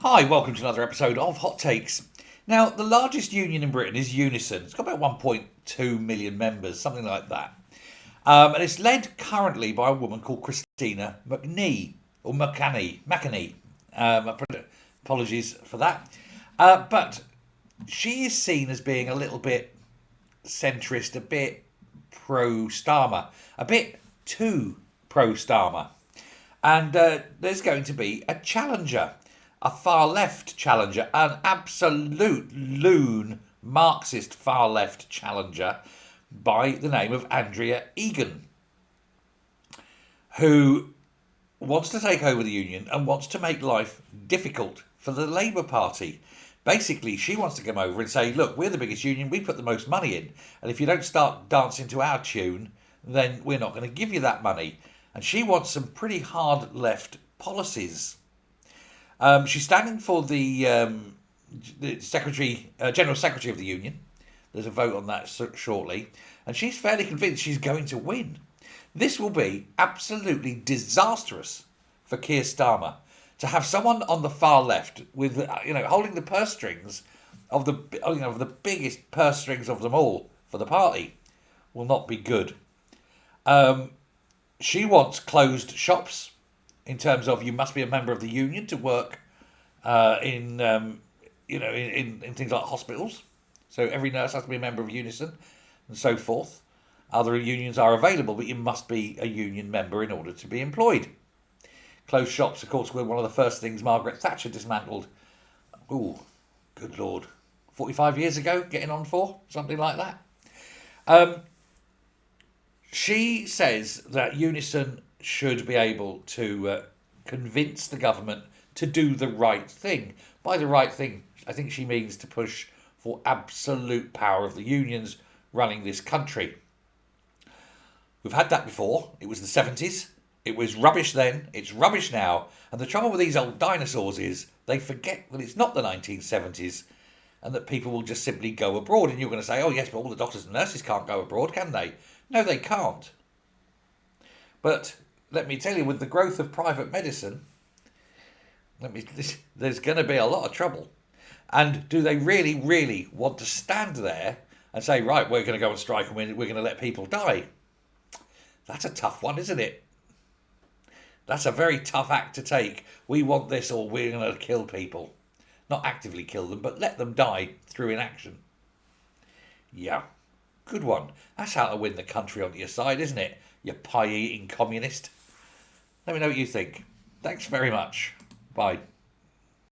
Hi, welcome to another episode of Hot Takes. Now, the largest union in Britain is Unison. It's got about 1.2 million members, something like that. And it's led currently by a woman called Christina McNee, or McAnee. Apologies for that. But she is seen as being a little bit centrist, a bit pro-Starmer, a bit too pro-Starmer. And there's going to be a challenger, a far left challenger, an absolute loon Marxist far left challenger by the name of Andrea Egan, who wants to take over the union and wants to make life difficult for the Labour Party. Basically, she wants to come over and say, look, we're the biggest union, we put the most money in, and if you don't start dancing to our tune, then we're not going to give you that money. And she wants some pretty hard left policies. She's standing for the General Secretary of the Union. There's a vote on that shortly. And she's fairly convinced she's going to win. This will be absolutely disastrous for Keir Starmer to have someone on the far left with, holding the purse strings of the biggest purse strings of them all for the party will not be good. She wants closed shops in terms of you must be a member of the union to work in things like hospitals. So every nurse has to be a member of Unison and so forth. Other unions are available, but you must be a union member in order to be employed. Closed shops, of course, were one of the first things Margaret Thatcher dismantled. Ooh, good Lord. 45 years ago, getting on for? Something like that. She says that Unison should be able to convince the government to do the right thing. By the right thing, I think she means to push for absolute power of the unions running this country. We've had that before. It was the 70s. It was rubbish then. It's rubbish now. And the trouble with these old dinosaurs is they forget that it's not the 1970s and that people will just simply go abroad. And you're going to say, oh, yes, but all the doctors and nurses can't go abroad, can they? No, they can't. But let me tell you, with the growth of private medicine, there's going to be a lot of trouble. And do they really, really want to stand there and say, right, we're going to go on strike and we're going to let people die? That's a tough one, isn't it? That's a very tough act to take. We want this or we're going to kill people. Not actively kill them, but let them die through inaction. Yeah, good one. That's how to win the country on your side, isn't it? You pie-eating communist. Let me know what you think. Thanks very much. Bye.